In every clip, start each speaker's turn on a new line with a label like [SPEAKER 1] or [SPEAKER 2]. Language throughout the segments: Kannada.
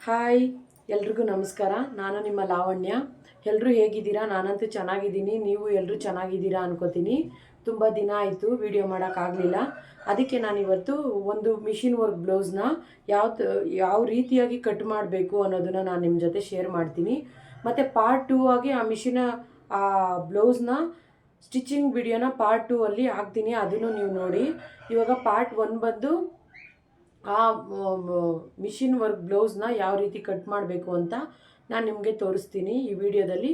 [SPEAKER 1] ಹಾಯ್, ಎಲ್ರಿಗೂ ನಮಸ್ಕಾರ. ನಾನು ನಿಮ್ಮ ಲಾವಣ್ಯ. ಎಲ್ಲರೂ ಹೇಗಿದ್ದೀರಾ? ನಾನಂತೂ ಚೆನ್ನಾಗಿದ್ದೀನಿ. ನೀವು ಎಲ್ಲರೂ ಚೆನ್ನಾಗಿದ್ದೀರಾ ಅನ್ಕೋತೀನಿ. ತುಂಬ ದಿನ ಆಯಿತು ವಿಡಿಯೋ ಮಾಡೋಕ್ಕಾಗಲಿಲ್ಲ. ಅದಕ್ಕೆ ನಾನಿವತ್ತು ಒಂದು ಮಿಷಿನ್ ವರ್ಕ್ ಬ್ಲೌಸ್ನ ಯಾವ ರೀತಿಯಾಗಿ ಕಟ್ ಮಾಡಬೇಕು ಅನ್ನೋದನ್ನು ನಾನು ನಿಮ್ಮ ಜೊತೆ ಶೇರ್ ಮಾಡ್ತೀನಿ. ಮತ್ತು ಪಾರ್ಟ್ 2 ಆಗಿ ಆ ಬ್ಲೌಸ್ನ ಸ್ಟಿಚಿಂಗ್ ವಿಡಿಯೋನ ಪಾರ್ಟ್ 2 ಅಲ್ಲಿ ಹಾಕ್ತೀನಿ. ಅದನ್ನು ನೀವು ನೋಡಿ. ಇವಾಗ ಪಾರ್ಟ್ 1 ಬಂದು ಆ ಮಿಷಿನ್ ವರ್ಕ್ ಬ್ಲೌಸ್ನ ಯಾವ ರೀತಿ ಕಟ್ ಮಾಡಬೇಕು ಅಂತ ನಾನು ನಿಮಗೆ ತೋರಿಸ್ತೀನಿ ಈ ವಿಡಿಯೋದಲ್ಲಿ.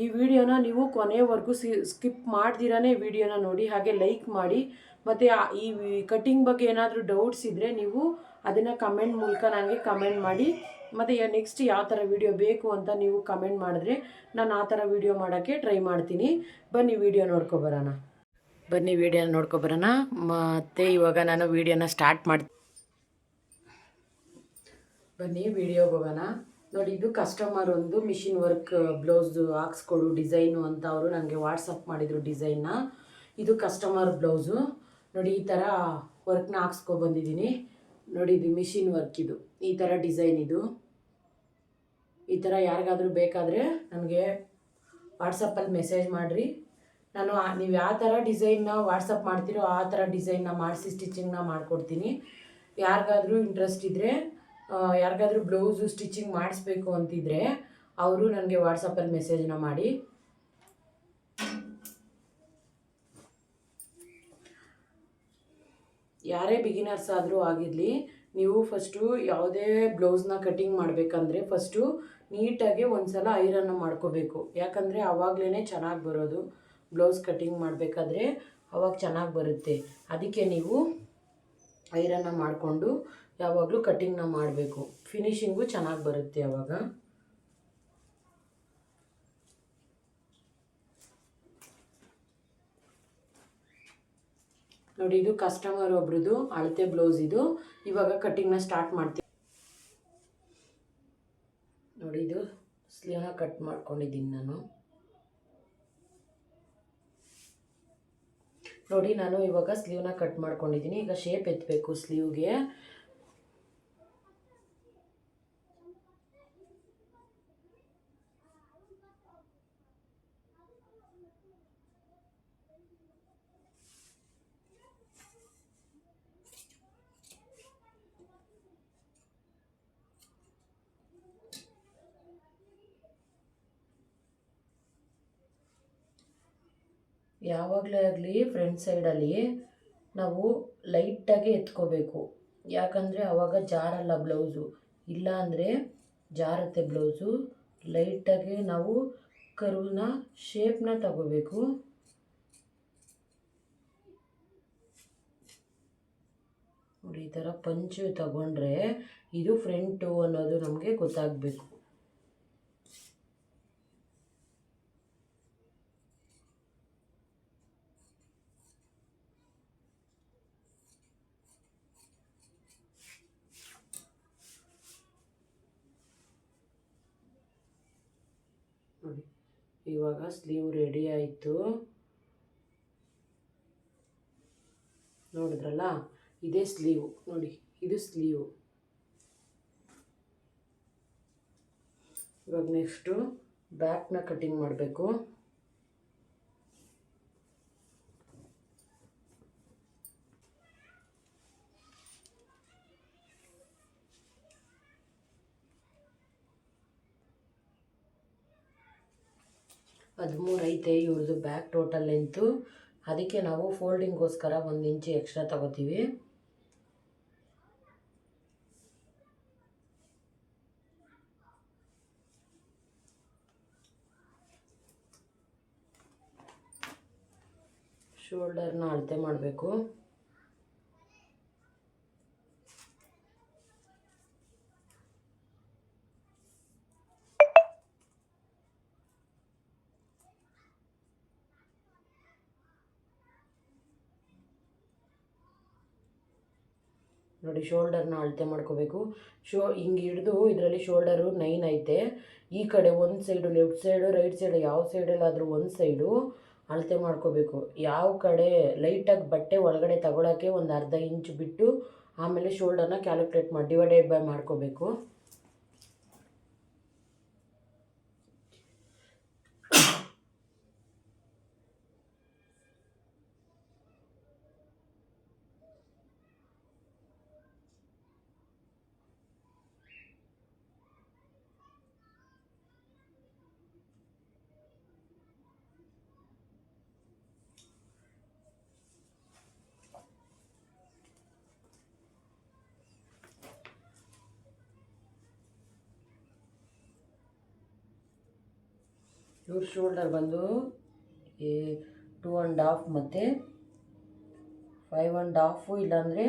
[SPEAKER 1] ಈ ವಿಡಿಯೋನ ನೀವು ಕೊನೆಯವರೆಗೂ ಸ್ಕಿಪ್ ಮಾಡ್ದಿರಾನೇ ವಿಡಿಯೋನ ನೋಡಿ, ಹಾಗೆ ಲೈಕ್ ಮಾಡಿ. ಮತ್ತು ಈ ಕಟ್ಟಿಂಗ್ ಬಗ್ಗೆ ಏನಾದರೂ ಡೌಟ್ಸ್ ಇದ್ದರೆ ನೀವು ಅದನ್ನು ಕಮೆಂಟ್ ಮೂಲಕ ನನಗೆ ಕಮೆಂಟ್ ಮಾಡಿ. ಮತ್ತು ನೆಕ್ಸ್ಟ್ ಯಾವ ಥರ ವಿಡಿಯೋ ಬೇಕು ಅಂತ ನೀವು ಕಮೆಂಟ್ ಮಾಡಿದ್ರೆ ನಾನು ಆ ಥರ ವಿಡಿಯೋ ಮಾಡೋಕ್ಕೆ ಟ್ರೈ ಮಾಡ್ತೀನಿ. ಬನ್ನಿ ವಿಡಿಯೋ ನೋಡ್ಕೊಬರೋಣ. ಮತ್ತು ಇವಾಗ ನಾನು ವಿಡಿಯೋನ ಸ್ಟಾರ್ಟ್ ಮಾಡ್ತೀನಿ. ಬನ್ನಿ ವಿಡಿಯೋಗೆ ಹೋಗೋಣ. ನೋಡಿ, ಇದು ಕಸ್ಟಮರ್ ಒಂದು ಮಿಷಿನ್ ವರ್ಕ್ ಬ್ಲೌಸ್ ಹಾಕ್ಸ್ಕೊಡು ಡಿಸೈನು ಅಂತ ಅವರು ನನಗೆ ವಾಟ್ಸಪ್ ಮಾಡಿದರು ಡಿಸೈನ್ನ. ಇದು ಕಸ್ಟಮರ್ ಬ್ಲೌಸು. ನೋಡಿ, ಈ ಥರ ವರ್ಕ್ನ ಹಾಕ್ಸ್ಕೊಬಂದಿದ್ದೀನಿ. ನೋಡಿ, ಇದು ಮಿಷಿನ್ ವರ್ಕ್. ಇದು ಈ ಥರ ಡಿಸೈನ್. ಇದು ಈ ಥರ ಯಾರಿಗಾದರೂ ಬೇಕಾದರೆ ನನಗೆ ವಾಟ್ಸಪ್ಪಲ್ಲಿ ಮೆಸೇಜ್ ಮಾಡಿರಿ. ನೀವು ಯಾವ ಥರ ಡಿಸೈನ್ನ ವಾಟ್ಸಪ್ ಮಾಡ್ತೀರೋ ಆ ಥರ ಡಿಸೈನ್ನ ಮಾಡಿಸಿ ಸ್ಟಿಚಿಂಗ್ನ ಮಾಡಿಕೊಡ್ತೀನಿ. ಯಾರಿಗಾದರೂ ಇಂಟ್ರೆಸ್ಟ್ ಇದ್ದರೆ, ಯಾರಿಗಾದ್ರೂ ಬ್ಲೌಸು ಸ್ಟಿಚಿಂಗ್ ಮಾಡಿಸ್ಬೇಕು ಅಂತಿದ್ರೆ ಅವರು ನನಗೆ ವಾಟ್ಸಪ್ಪಲ್ಲಿ ಮೆಸೇಜ್ನ ಮಾಡಿ. ಯಾರೇ ಬಿಗಿನರ್ಸ್ ಆದರೂ ಆಗಿರಲಿ, ನೀವು ಫಸ್ಟು ಯಾವುದೇ ಬ್ಲೌಸ್ನ ಕಟ್ಟಿಂಗ್ ಮಾಡಬೇಕಂದ್ರೆ ಫಸ್ಟು ನೀಟಾಗಿ ಒಂದು ಸಲ ಐರನ್ನ ಮಾಡ್ಕೋಬೇಕು. ಯಾಕಂದರೆ ಆವಾಗಲೇ ಚೆನ್ನಾಗಿ ಬರೋದು. ಬ್ಲೌಸ್ ಕಟ್ಟಿಂಗ್ ಮಾಡಬೇಕಾದ್ರೆ ಅವಾಗ ಚೆನ್ನಾಗಿ ಬರುತ್ತೆ. ಅದಕ್ಕೆ ನೀವು ಐರನ್ನ ಮಾಡಿಕೊಂಡು ಯಾವಾಗಲೂ ಕಟ್ಟಿಂಗ್ನ ಮಾಡಬೇಕು. ಫಿನಿಶಿಂಗು ಚೆನ್ನಾಗಿ ಬರುತ್ತೆ ಆವಾಗ. ನೋಡಿ, ಇದು ಕಸ್ಟಮರ್ ಒಬ್ರದ್ದು ಅಳತೆ ಬ್ಲೌಸ್. ಇದು ಇವಾಗ ಕಟ್ಟಿಂಗ್ನ ಸ್ಟಾರ್ಟ್ ಮಾಡ್ತೀನಿ. ನೋಡಿ, ಇದು ಸ್ಲೀವ್ನ ಕಟ್ ಮಾಡ್ಕೊಂಡಿದ್ದೀನಿ ನಾನು. ನೋಡಿ, ನಾನು ಇವಾಗ ಸ್ಲೀವ್ನ ಕಟ್ ಮಾಡ್ಕೊಂಡಿದ್ದೀನಿ. ಈಗ ಶೇಪ್ ಎತ್ತಬೇಕು ಸ್ಲೀವ್ಗೆ. ಯಾವಾಗಲೇ ಆಗಲಿ ಫ್ರಂಟ್ ಸೈಡಲ್ಲಿ ನಾವು ಲೈಟಾಗಿ ಎತ್ಕೋಬೇಕು. ಯಾಕಂದರೆ ಆವಾಗ ಜಾರಲ್ಲ ಬ್ಲೌಸು. ಇಲ್ಲ ಅಂದರೆ ಜಾರತ್ತೆ ಬ್ಲೌಸು. ಲೈಟಾಗಿ ನಾವು ಕರ್ವ್ನ ಶೇಪ್ನ ತಗೋಬೇಕು. ನೋಡಿ, ಈ ಥರ ಪಂಚು ತಗೊಂಡ್ರೆ ಇದು ಫ್ರಂಟು ಅನ್ನೋದು ನಮಗೆ ಗೊತ್ತಾಗಬೇಕು. ನೋಡಿ, ಇವಾಗ ಸ್ಲೀವ್ ರೆಡಿ ಆಯಿತು. ನೋಡಿದ್ರಲ್ಲ, ಇದೇ ಸ್ಲೀವ್. ನೋಡಿ, ಇದು ಸ್ಲೀವ್. ಇವಾಗ ನೆಕ್ಸ್ಟು ಬ್ಯಾಕ್ನ ಕಟ್ಟಿಂಗ್ ಮಾಡಬೇಕು. ಹದಿಮೂರು ಐತೆ ಇವ್ರದ್ದು ಬ್ಯಾಕ್ ಟೋಟಲ್ ಲೆಂತು. ಅದಕ್ಕೆ ನಾವು ಫೋಲ್ಡಿಂಗೋಸ್ಕರ 1 ಇಂಚು ಎಕ್ಸ್ಟ್ರಾ ತಗೋತೀವಿ. ಶೋಲ್ಡರ್ನ ಅಳತೆ ಮಾಡಬೇಕು. ನೋಡಿ, ಶೋಲ್ಡರ್ನ ಅಳತೆ ಮಾಡ್ಕೋಬೇಕು. ಹಿಂಗೆ ಹಿಡಿದು ಇದರಲ್ಲಿ ಶೋಲ್ಡರು 9 ಐತೆ. ಈ ಕಡೆ ಒಂದು side left side right side ಯಾವ ಸೈಡಲ್ಲಾದರೂ ಒಂದು ಸೈಡು ಅಳತೆ ಮಾಡ್ಕೋಬೇಕು. ಯಾವ ಕಡೆ ಲೈಟಾಗಿ ಬಟ್ಟೆ ಒಳಗಡೆ ತಗೊಳ್ಳೋಕ್ಕೆ ಒಂದು ಅರ್ಧ ಇಂಚು ಬಿಟ್ಟು ಆಮೇಲೆ ಶೋಲ್ಡರ್ನ ಕ್ಯಾಲ್ಕುಲೇಟ್ ಮಾಡಿ ಡಿವೈಡೆಡ್ ಬೈ ಮಾಡ್ಕೋಬೇಕು. ಇವ್ರ ಶೋಲ್ಡರ್ ಬಂದು 2.5 ಮತ್ತು 5.5, ಇಲ್ಲಾಂದರೆ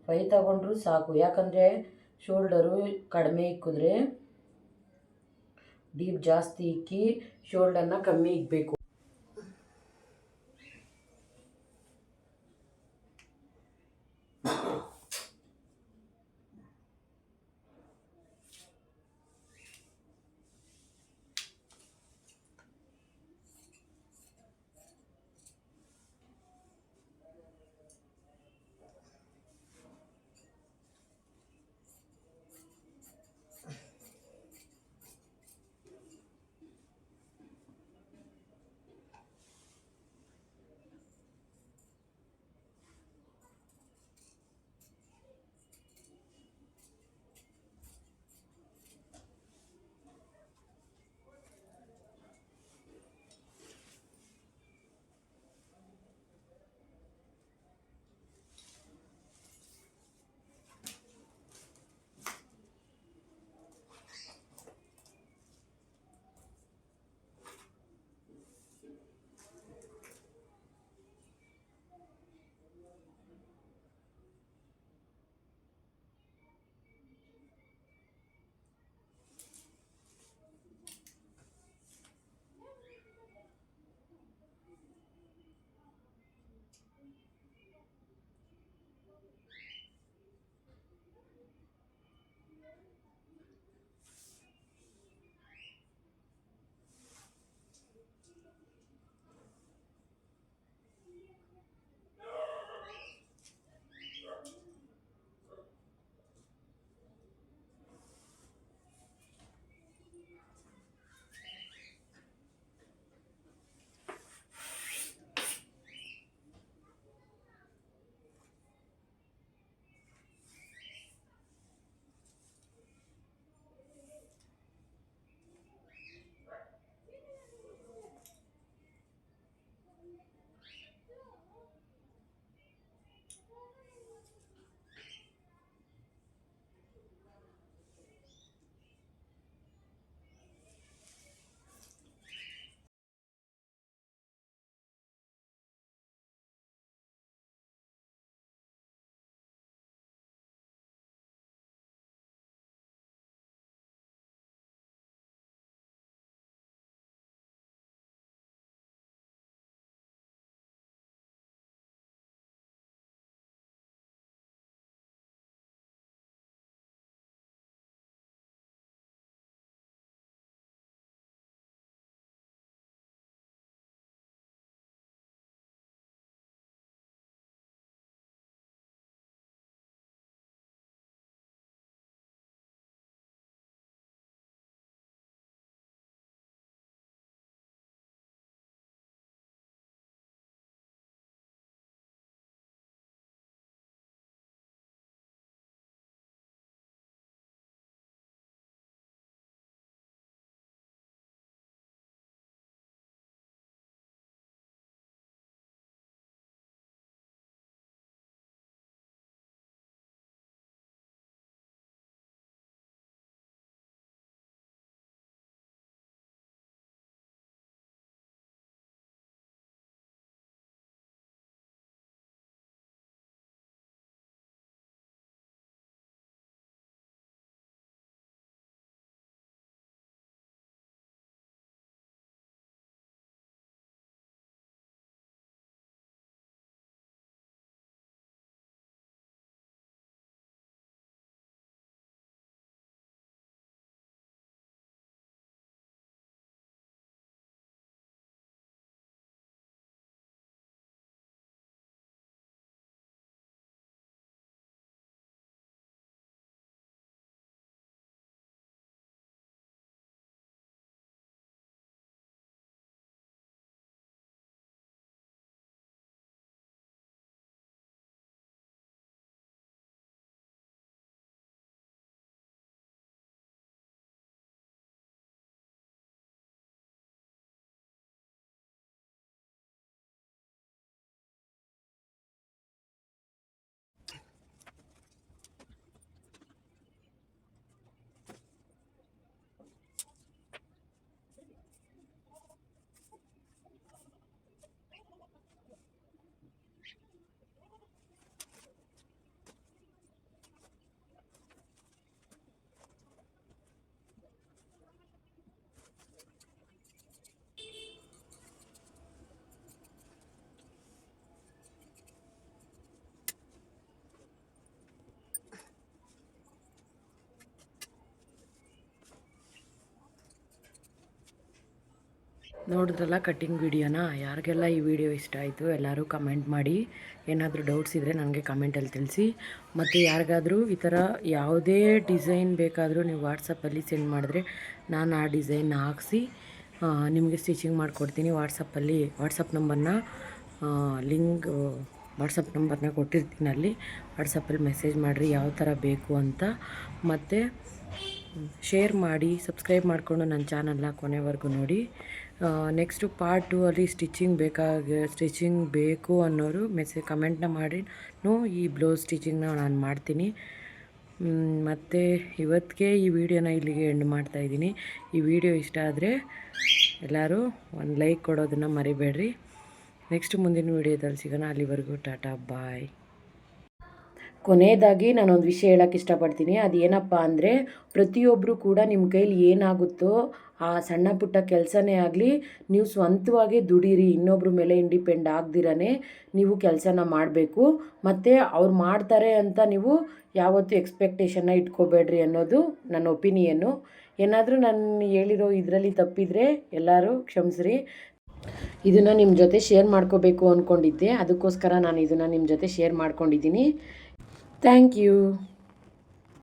[SPEAKER 1] 5 ತಗೊಂಡ್ರೂ ಸಾಕು. ಯಾಕಂದರೆ ಶೋಲ್ಡರು ಕಡಿಮೆ ಇಕ್ಕಿದ್ರೆ ಡೀಪ್ ಜಾಸ್ತಿ ಇಕ್ಕಿ ಶೋಲ್ಡರ್ನ ಕಮ್ಮಿ ಇಕ್ಕಬೇಕು. ನೋಡಿದ್ರಲ್ಲ ಕಟ್ಟಿಂಗ್ ವಿಡಿಯೋನ. ಯಾರಿಗೆಲ್ಲ ಈ ವಿಡಿಯೋ ಇಷ್ಟ ಆಯಿತು ಎಲ್ಲರೂ ಕಮೆಂಟ್ ಮಾಡಿ. ಏನಾದರೂ ಡೌಟ್ಸ್ ಇದ್ದರೆ ನನಗೆ ಕಮೆಂಟಲ್ಲಿ ತಿಳಿಸಿ. ಮತ್ತು ಯಾರಿಗಾದರೂ ಈ ಥರ ಯಾವುದೇ ಡಿಸೈನ್ ಬೇಕಾದರೂ ನೀವು ವಾಟ್ಸಪ್ಪಲ್ಲಿ ಸೆಂಡ್ ಮಾಡಿದ್ರೆ ನಾನು ಆ ಡಿಸೈನ್ ಹಾಕ್ಸಿ ನಿಮಗೆ ಸ್ಟಿಚಿಂಗ್ ಮಾಡಿಕೊಡ್ತೀನಿ. ವಾಟ್ಸಪ್ ನಂಬರ್ನ ವಾಟ್ಸಪ್ ನಂಬರ್ನ ಕೊಟ್ಟಿರ್ತೀನಿ, ಅಲ್ಲಿ ವಾಟ್ಸಪ್ಪಲ್ಲಿ ಮೆಸೇಜ್ ಮಾಡಿರಿ ಯಾವ ಥರ ಬೇಕು ಅಂತ. ಮತ್ತು ಶೇರ್ ಮಾಡಿ, ಸಬ್ಸ್ಕ್ರೈಬ್ ಮಾಡಿಕೊಂಡು ನನ್ನ ಚಾನಲ್ನ ಕೊನೆವರೆಗೂ ನೋಡಿ. ನೆಕ್ಸ್ಟು ಪಾರ್ಟ್ 2 ಅಲ್ಲಿ ಸ್ಟಿಚಿಂಗ್ ಬೇಕು ಅನ್ನೋರು ಕಮೆಂಟ್ನ ಮಾಡಿ ಈ ಬ್ಲೌಸ್ ಸ್ಟಿಚಿಂಗ್ನ ನಾನು ಮಾಡ್ತೀನಿ. ಮತ್ತು ಇವತ್ತಿಗೆ ಈ ವಿಡಿಯೋನ ಇಲ್ಲಿಗೆ ಎಂಡ್ ಮಾಡ್ತಾಯಿದ್ದೀನಿ. ಈ ವಿಡಿಯೋ ಇಷ್ಟ ಆದರೆ ಎಲ್ಲರೂ ಒಂದು ಲೈಕ್ ಕೊಡೋದನ್ನು ಮರಿಬೇಡ್ರಿ. ನೆಕ್ಸ್ಟ್ ಮುಂದಿನ ವಿಡಿಯೋದಲ್ಲಿ ಸಿಗೋಣ. ಅಲ್ಲಿವರೆಗೂ ಟಾಟಾ ಬಾಯ್. ಕೊನೆಯದಾಗಿ ನಾನೊಂದು ವಿಷಯ ಹೇಳೋಕ್ಕೆ ಇಷ್ಟಪಡ್ತೀನಿ. ಅದು ಏನಪ್ಪ ಅಂದರೆ, ಪ್ರತಿಯೊಬ್ಬರು ಕೂಡ ನಿಮ್ಮ ಕೈಲಿ ಏನಾಗುತ್ತೋ ಆ ಸಣ್ಣ ಪುಟ್ಟ ಕೆಲಸನೇ ಆಗಲಿ ನೀವು ಸ್ವಂತವಾಗಿ ದುಡೀರಿ. ಇನ್ನೊಬ್ಬರ ಮೇಲೆ ಇಂಡಿಪೆಂಡ್ ಆಗದಿರೇ ನೀವು ಕೆಲಸನ ಮಾಡಬೇಕು. ಮತ್ತು ಅವ್ರು ಮಾಡ್ತಾರೆ ಅಂತ ನೀವು ಯಾವತ್ತೂ ಎಕ್ಸ್ಪೆಕ್ಟೇಷನ್ನ ಇಟ್ಕೋಬೇಡ್ರಿ ಅನ್ನೋದು ನನ್ನ ಒಪಿನಿಯನ್ನು. ಏನಾದರೂ ನಾನು ಹೇಳಿರೋ ಇದರಲ್ಲಿ ತಪ್ಪಿದರೆ ಎಲ್ಲರೂ ಕ್ಷಮಿಸ್ರಿ. ಇದನ್ನು ನಿಮ್ಮ ಜೊತೆ ಶೇರ್ ಮಾಡ್ಕೋಬೇಕು ಅಂದ್ಕೊಂಡಿದ್ದೆ, ಅದಕ್ಕೋಸ್ಕರ ನಾನು ಇದನ್ನು ನಿಮ್ಮ ಜೊತೆ ಶೇರ್ ಮಾಡ್ಕೊಂಡಿದ್ದೀನಿ. Thank you.